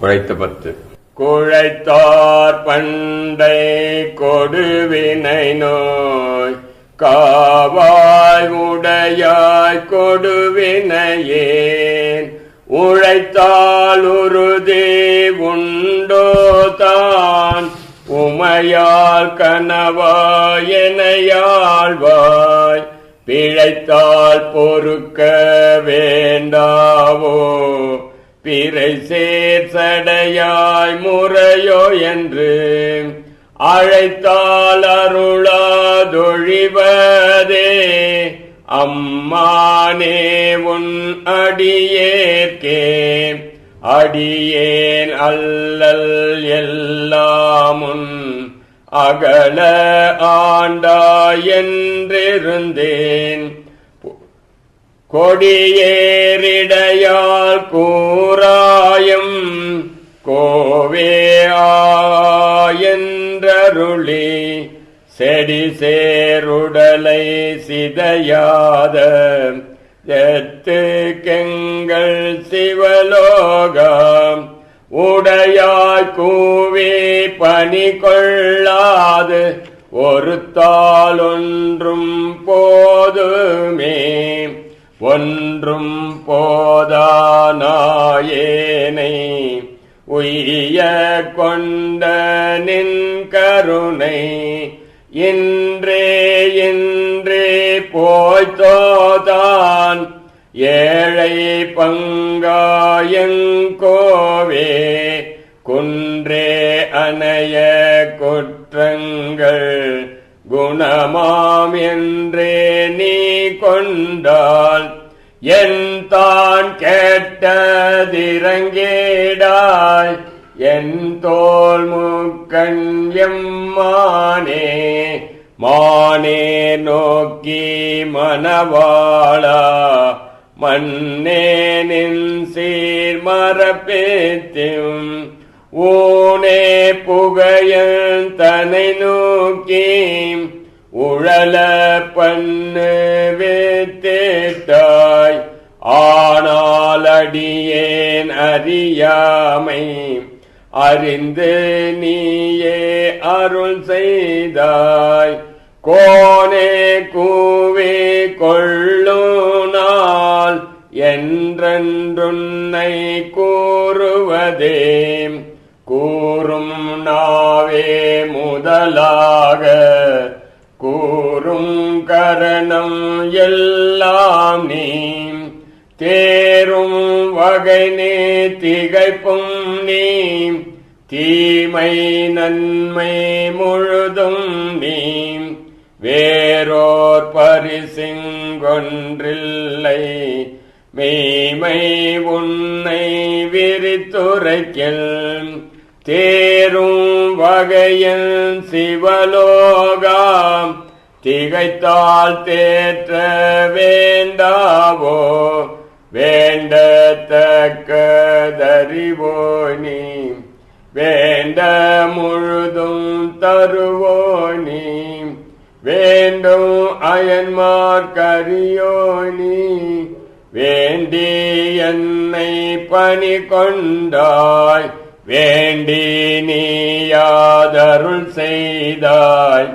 குழைத்த 10. குழைத்தார் பண்டை கொடுவினை நோய் காவாய் உடையாய் கொடுவினையேன் உழைத்தால் உறுதி உண்டோ தான் உமையால் கனவாய் எனையாழ்வாய் பிழைத்தால் பொறுக்க வேண்டாவோ பிறை சேர்சடையாய் முறையோ என்று அழைத்தால் அருளாதொழிவதே அம்மானே உன் அடியேற்கே அடியேன் அல்லல் எல்லாமுன் அகல ஆண்டாய் என்றிருந்தேன் கொடியேறிடையால் கூறாயம் கோவே ஆயன்றருளி செடி சேருடலை சிதையாத எத்து கெங்கள் சிவலோகம் உடையாய் கூவி பணி கொள்ளாது ஒருத்தால் ஒன்றும் போதுமே ஒன்றும் போதானாயேனை உய்ய கொண்ட நின் கருணை இன்றே இன்றே போய்த்தோதான் ஏழை பங்காயங்கோவே குன்றே அணைய குற்றங்கள் குணமாம் என்றே நீ கொண்டால் என் தான் கேட்டதிரங்கேடாய் என் தோல் முக்கண் எம்மானே மானே நோக்கி மணவாளா மன்னே நின் சீர் மரப்பேத்தும் ஊனே புகையன் தனை நோக்கி உழல பண்ணு வேத்தேட்டாய் ஆனால் அடியேன் அறியாமை அறிந்து நீயே அருள் செய்தாய் கோனே கூவே கொள்ளுநாள் என்றென்றுன்னை கூறுவதே கூறும் நாவே முதலாக கூறும் கரணம் எல்லாம் நீ தேரும் வகை நீ திகைப்பும் நீ தீமை நன்மை முழுதும் நீ வேறோர் பரிசிங்கொன்றில்லை மெய்மை உன்னை விரித்துரைக்கில் தேரும் வகையில் சிவலோகாம் திகைத்தால் தேற்ற வேண்டாவோ வேண்டத்தக்கதறிவோ நீ வேண்ட முழுதும் தருவோ நீ வேண்டும் அயன்மார்க்கரியோ நீ வேண்டி என்னை பணி கொண்டாய் வேண்டி நீ யாதருள் செய்தாய்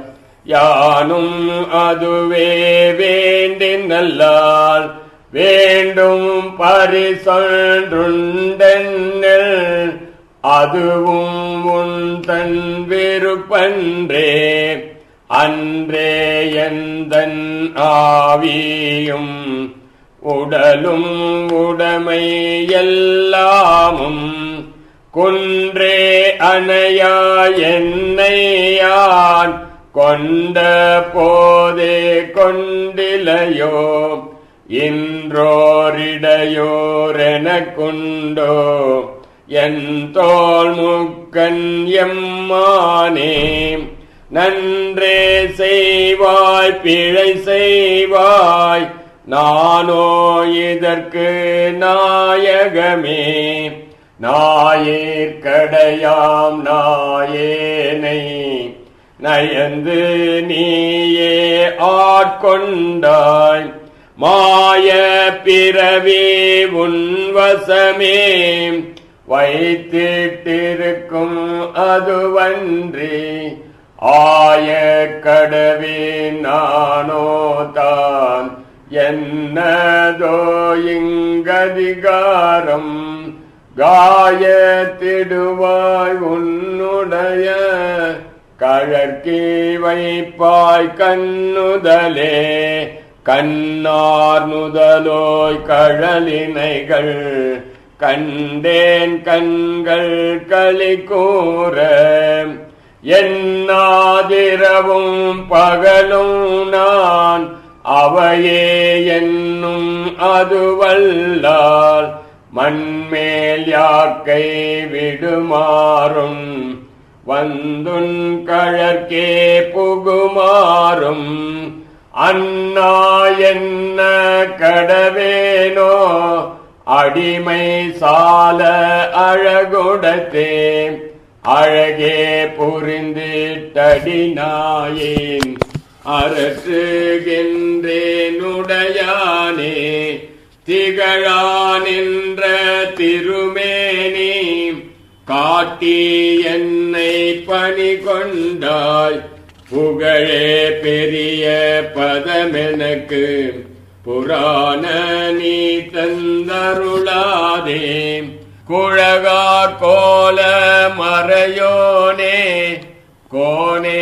யானும் அதுவே வேண்டி நல்லால் வேண்டும் பரிசொன்றுண்டென்னில் அதுவும் உன் தன் விருப்பன்றே அன்றே எந்தன் ஆவியும் உடலும் உடைமை எல்லாமும் குன்றே அணையா என்னையான் கொண்ட போதே கொண்டிலையோ இன்றோரிடையோரெனக்குண்டோ என் தோல் முக்கண் எம்மானே நன்றே செய்வாய் பிழை செய்வாய் நானோ இதற்கு நாயகமே நாயேற்கடையாம் நாயேனை நயந்து நீயே ஆட்கொண்டாய் மாய பிறவி உன்வசமே வைத்திட்டிருக்கும் அதுவன்றி ஆய கடவே நானோ தான் என்னதோ இங்கதிகாரம் காயத்திடுவாய் உன்னுடைய கழற்கி வைப்பாய் கண்ணுதலே கண்ணார் நுதலோய் கழலினைகள் கண்டேன் கண்கள் களி கூற என்னாதிரவும் பகலும் நான் அவையே என்னும் அதுவல்லால் மண்மேல் யாக்கை விடுமாறும் வந்துன் கழற்கே புகுமாறும் அண்ணா என்ன கடவேனோ அடிமை சால அழகுடத்தே அழகே புரிந்திட்டடினாயேன் அரற்றுகின்றேனுடையானே திகழா நின்ற திருமேனி காட்டி என்னை பணி கொண்டாய் புகழே பெரிய பதமெனக்கு புராண நீ தந்தருளாதே குழகார் கோல மறையோனே கோனே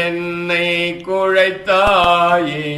என்னை குழைத்தாயே.